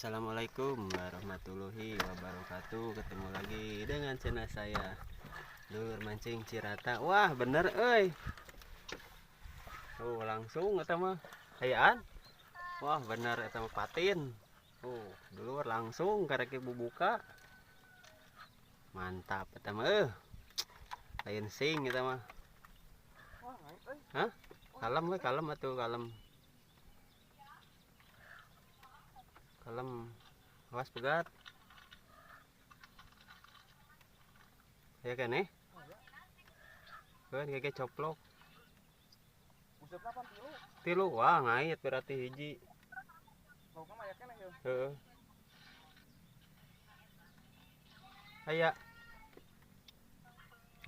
Assalamualaikum warahmatullahi wabarakatuh. Ketemu lagi dengan channel saya, Dulur Mancing Cirata. Wah bener euy. Tuh langsung eta mah hayaan. Wah bener eta mah patin. Dulur langsung karek bubuka. Mantap eta mah lain sing eta mah. Hah? Kalem we, kalem atuh, kalem. Kalem. Awas pegat. Ya kan kan kayak coplok. Tilu. Wah ngait berarti hiji. Heeh. Aya.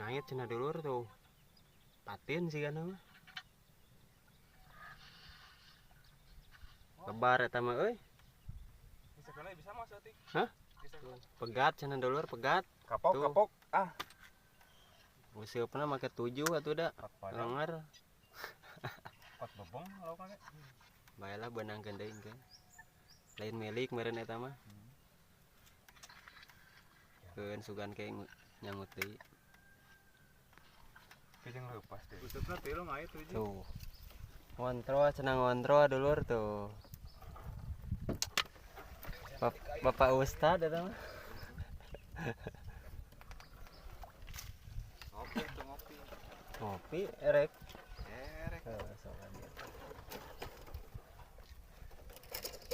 Ngait cenah dulur tuh. Patin sih kan mah. Lebar eta mah euy. Bisa masuk tik. Hah? Pegat cenah dulur, pegat. Kapok, Tuh. kapok. Ah. Museupna make 7 atuh da. Lenger. Pot bobong lauk make. Baelah beunangkeun deui engke. Lain milik meureun eta mah. Keun sugan ke nyangut deui. Kejeng leupas teh. Usupna tilu ngait tuh. Tuh. Ngontro cenah ngontro dulur tuh. Bapak Ustad eta mah. Ngopi. Ngopi erek. Erek.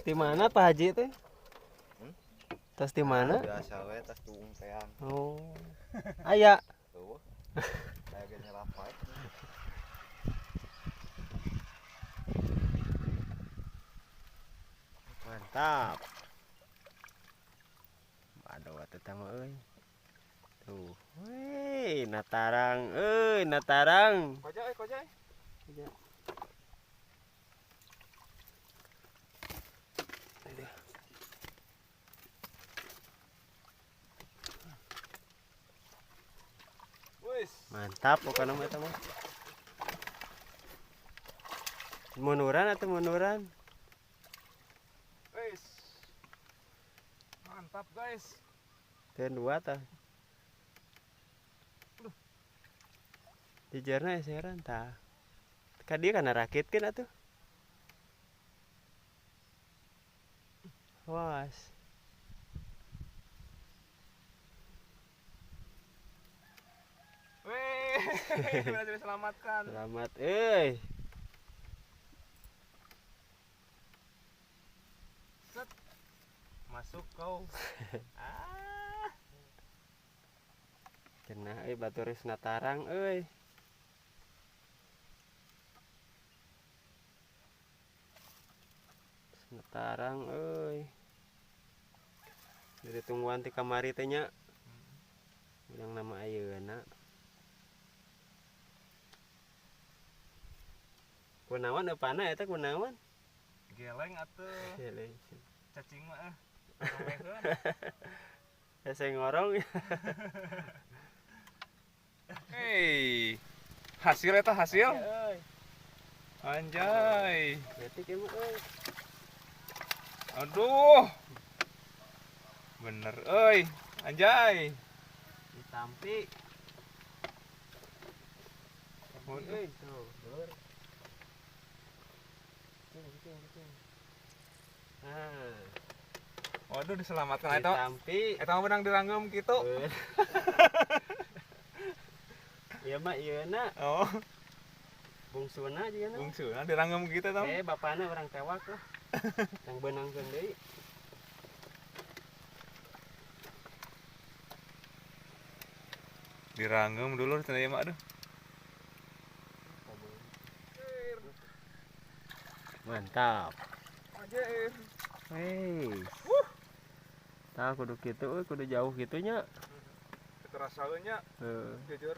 Di mana Pak Haji teh? Tas di mana? Biasa we tas tuung peang. Oh. Aya. Tuh. Kayak ge nyelapait. Mantap. Aduh atuh teh mah euy. Tuh. Weh, natarang euy, natarang. Kojai. Wis. Mantap pokoknya mah eta mah. Munuran atau munuran? Wis. Mantap, guys. Teu dua tah. Dijerna eseran tah. Ka dieu kana rakitkeun atuh. Was. Weh, berhasil diselamatkan. Selamat euy. Set. Masuk kau. Ah. Cenah euy baturis natarang euy. Natarang euy. Dari tungguan ti kamari teh nya. Yang nama ayeuna. Kunaon eupana eta kunaon? Geleng atuh. Geleng. Cacing mah romeheun. Ese ngorong. Hei. Hasil eta hasil. Euy. Anjay. Berarti kieu mah euy. Aduh. Bener euy. Anjay. Ditampi. Euy tuh, dulur. Cing. Nah, Waduh diselamatkan eta. ditampi. Eta mah menang diranggem kitu. Ieu mah ieuna Oh, bungsuna jeung na. bungsuna diranggem kitu tah. Bapana orang tewak lah. Yang beunangkeun deui. Diranggem dulu cenah ieu mah aduh. Mantap. Anjir. Hei. Tah kudu kitu euy, kudu jauh kitu nya. Terasa nya Heuh. jujur.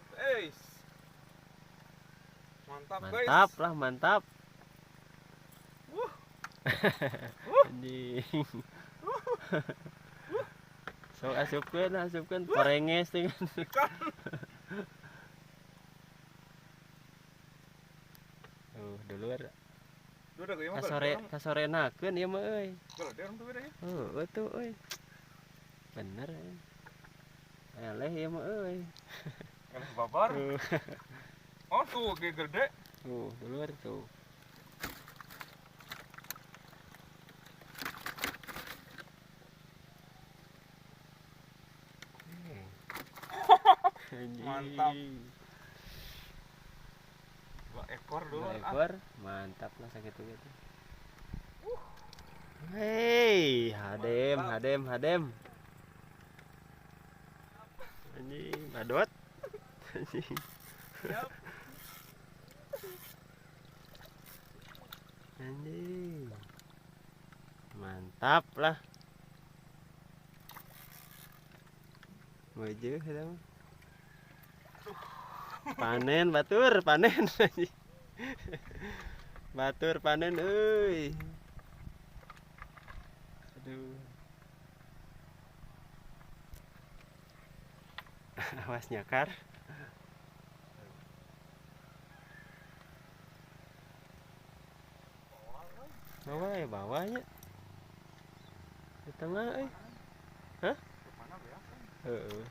Mantap, guys. Mantap lah, mantap. Wuh. Anjing. Sok asupkeun parenges teh kan. Tuh, dulur. Duh, da geuy mah. ngasorenakeun ieu mah euy. Gede orang tuh beda ya. Heueuh tuh euy. Bener euy. Eleh ieu mah euy. Eleh babar. Oh tuh gede. Tuh, dulur tuh. Mantap. Anjing. 2 ekor dulu. Dua ekor, mantap lah sakitu gitu. Hei, hadem. Anjing, badot. Anjing. Siap. Anjing. Mantap lah. Wajah eta mah. Panen batur, panen. Anjing. Batur panen euy. Aduh. Awas nyakar. Bawah ya bawahnya. Di tengah euy. Hah? Mana biasa? Heeh.